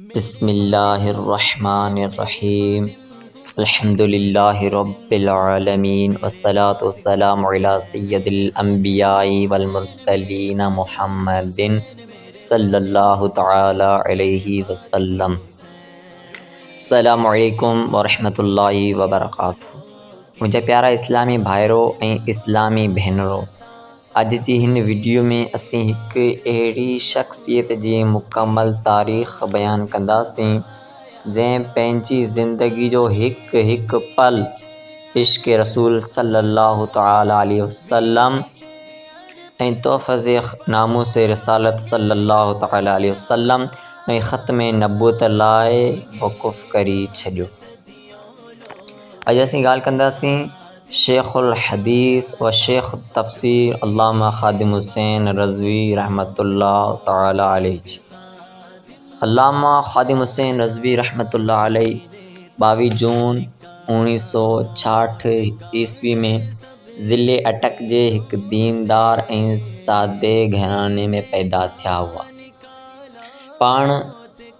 बिस्मिल्लाहिर्रहमानिर्रहीम। अल्हम्दुलिल्लाहि रब्बिल आलमीन वस्सलातु वस्सलामु अला सय्यदिल अंबियाई वल मुरसलीन मुहम्मदिन सल्लल्लाहु तआला अलैहि वसल्लम। अस्सलामु अलैकुम वरहमतुल्लाहि वबरकातुहू। मुझे प्यारा इस्लामी भाइरो ऐं इस्लामी भेनरो, अॼु जी हिन वीडियो में असीं हिक अहिड़ी शख्सियत जी मुकमल तारीख़ बयान कंदासीं जंहिं पंहिंजी ज़िंदगी जो हिकु हिकु पल इश्क़ रसूल सल्लल्लाहु तआला अलैहि वसल्लम ऐं तोहफ़ज़ नामूस रिसालत सल्लल्लाहु तआला अलैहि वसल्लम ऐं ख़त्म नबूवत लाइ वक़ुफ़ करी छॾियो। अॼु असीं ॻाल्हि कंदासीं शेखुल हदीस व शेख तफ़सीर अल्लामा ख़ादिम हुसैन रज़वी रहमतुल्लाह तआला अलैहि। अल्लामा ख़ादिम हुसैन रज़वी रहमतुल्लाह अलैहि 22 जून 1966 ईस्वी में ज़िले अटक जे हिकु दीनदार ऐं सादे घराने में पैदा थिया हुआ। पाण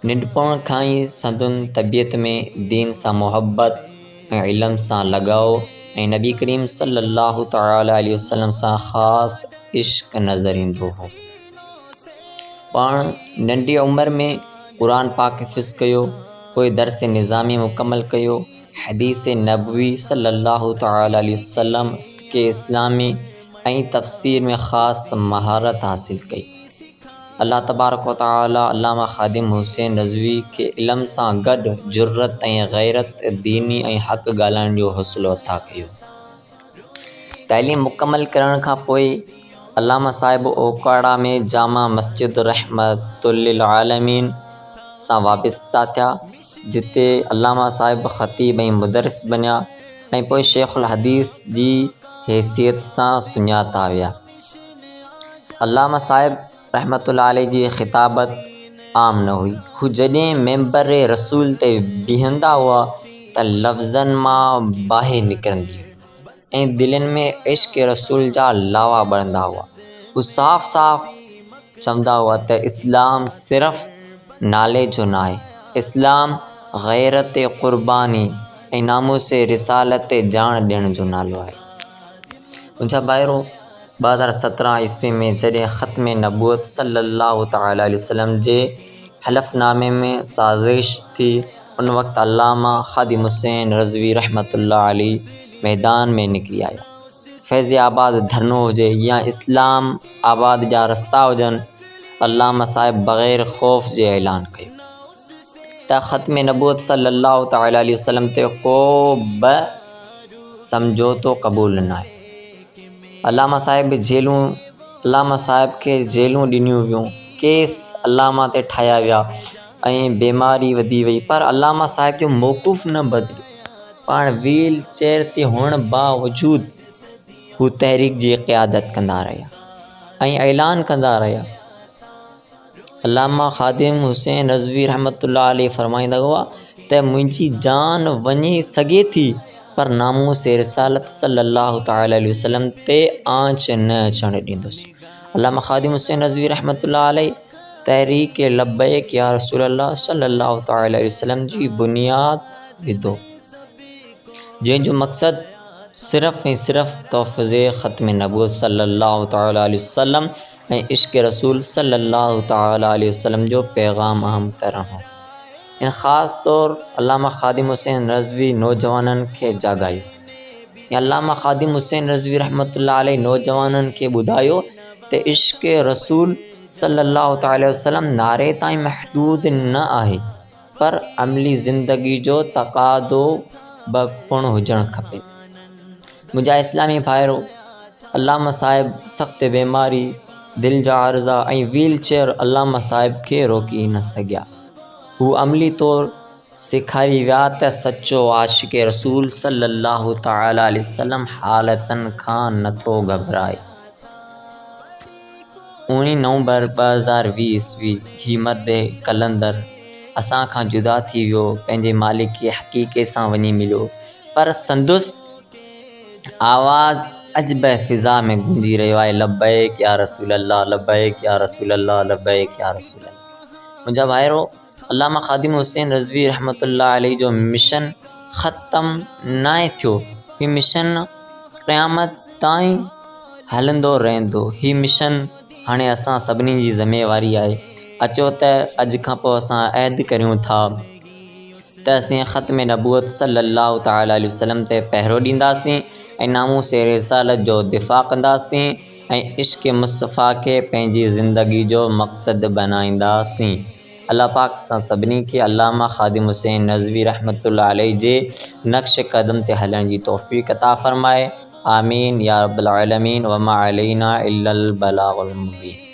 नंढपण खां ई संदुनि तबियत में दीन सां मुहबत ऐं इल्म सां लगाव ऐं नबी करीम सल्लल्लाहु तआला अलैहि वसल्लम सां ख़ासि इश्क़ नज़र ईंदो हो। पाण नंढी उमिरि में क़ुरान पाक हिफ़्ज़ कयो, पोइ दर्स निज़ामी मुकमल कयो, हदीस नबवी सल्लल्लाहु तआला अलैहि वसल्लम के इस्लामी ऐं तफ़सीर में ख़ासि महारत हासिल कई। अल्लाह तबारक व तआला अल्लामा ख़ादिम हुसैन रज़वी के इल्म सां गॾु जुर्रत ऐं गैरत दीनी ऐं हक़ ॻाल्हाइण जो हौसलो अता कयो। तालीम मुकमल करण खां पोइ अल्लामा साहिब ओकाड़ा में जामा मस्जिद रहमतुल लिल आलमीन सां वाबस्ता थिया, जिते अल्लामा साहिब ख़तीब ऐं मुदरिस बनिया ऐं पोइ शेखुल हदीस जी हैसियत सां सुञाता विया। अल्लामा साहिब रहमतुल्लाह अलैहि जी ख़िताबत आम न हुई। हू जॾहिं मेंबर रसूल ते बीहंदा हुआ त लफ़्ज़नि मां बाहि निकिरंदी हुई ऐं दिलनि में इश्क़ रसूल जा लावा ॿरंदा हुआ। हू साफ़ साफ़ चवंदा हुआ त इस्लाम सिर्फ़ नाले जो न आहे, इस्लाम गैरत क़ुर्बानी ऐं नामूस रिसालत जान ॾियण जो नालो आहे। मुंहिंजा भाइरो 2017 ईस्वी में जॾहिं ख़त्म नबूवत सल्लल्लाहु तआला अलैहि वसल्लम जे हलफ़नामे में साज़िश थी, उन वक़्तु अल्लामा ख़ादिम हुसैन रज़वी रहमतुल्लाह अलैहि मैदान में निकिरी आया। फैज़ आबाद धरनो हुजे या इस्लाम आबाद जा रस्ता हुजनि, अल्लामा साहिब बग़ैर ख़ौफ़ जे ऐलान कयो त ख़त्म नबूवत सल्लल्लाहु तआला अलैहि वसल्लम ते को बि समझोतो क़बूल न आहे। अल्लामा साहिब खे जेलूं ॾिनियूं वियूं, केस अल्लामा ते ठाहिया विया ऐं बीमारी वधी वई, पर अल्लामा साहिब जो मौक़ुफ़ न बदिलियो। पाण व्हील चेयर ते हुअण बावजूदु हू तहरीक जी क़यादत कंदा रहिया ऐं ऐलान कंदा रहिया। अल्लामा ख़ादिम हुसैन रज़वी रहमतुल्लाह अलैहि फरमाईंदा हुआ त मुंहिंजी जान वञी सघे थी, पर नामूस रिसालत सल्लल्लाहु तआला अलैहि वसल्लम ते आंच न अचणु ॾींदुसि। अल्लामा ख़ादिम हुसैन रज़वी रहमतुल्लाह अलैहि तहरीक लब्बैक या रसूल अल्लाह सल्लल्लाहु तआला अलैहि वसल्लम जी बुनियाद विधो, जंहिंजो मक़सदु सिर्फ़ ऐं सिर्फ़ तोहफ़ज़ ख़त्म नबूवत सल्लल्लाहु तआला अलैहि वसल्लम ऐं इश्क़ रसूल सल्लल्लाहु तआला अलैहि वसल्लम जो पैगाम अहम करणु हो। इन ख़ासि तौर अल्लामा ख़ादिम हुसैन रज़वी नौजवाननि खे जाॻायो। अल्लामा ख़ादिम हुसैन रज़वी रहमतुल्लाह अलैहि नौजवाननि खे ॿुधायो त इश्क़ रसूल सल्लल्लाहु तआला अलैहि वसल्लम नारे ताईं महदूद न आहे, पर अमली ज़िंदगी जो तक़ादो बकुण हुजणु खपे। मुंहिंजा इस्लामी भाइरो, अल्लामा साहिब सख़्त बीमारी, दिलि जा अर्ज़ा ऐं व्हील चेयर अल्लामा साहिब खे रोकी न सघिया। हू अमली तौरु सेखारी विया त सचो आशिक़ रसूल सल्लल्लाहु तआला अलैहि वसल्लम हालतनि खां नथो घबराए। 19 नवंबर 2020 ईस्वी ही मर्द कलंदर असां खां जुदा थी वियो, पंहिंजे मालिक हक़ीक़े सां वञी मिलियो, पर संदुसि आवाज़ अॼु बि फ़िज़ा में गूंजी रहियो आहे, लब्बैक या रसूल अल्लाह, लब्बैक या रसूल अल्लाह, लब्बैक या रसूल अल्लाह। मुंहिंजा भाइरो, अल्लामा ख़ादिम हुसैन रज़वी रहमतुल्लाह अलैहि जो मिशन ख़त्म नाहे थियो, ही मिशन क़यामत ताईं हलंदो रहंदो। ही मिशन हाणे असां सभिनी जी ज़िमेवारी आहे। अचो त अॼु खां पोइ असां अहद करियूं था त असीं ख़त्म नबूअत सल्लल्लाहु तआला अलैहि वसल्लम ते पहिरो ॾींदासीं ऐं नामूस रिसालत जो दिफ़ा कंदासीं ऐं इश्क़ मुस्तफ़ा खे पंहिंजी ज़िंदगी जो मक़सद बनाईंदासीं। अल्लाह पाक असां सभिनी खे अल्लामा ख़ादिम हुसैन नज़वी रहमतुल्लाह अलैहि जे नक्श कदम ते हलण जी तौफ़ीक़ अता फ़रमाए। आमीन या रब्बल आलमीन। वमा अलैना इल्लल बलागुल मुबीन।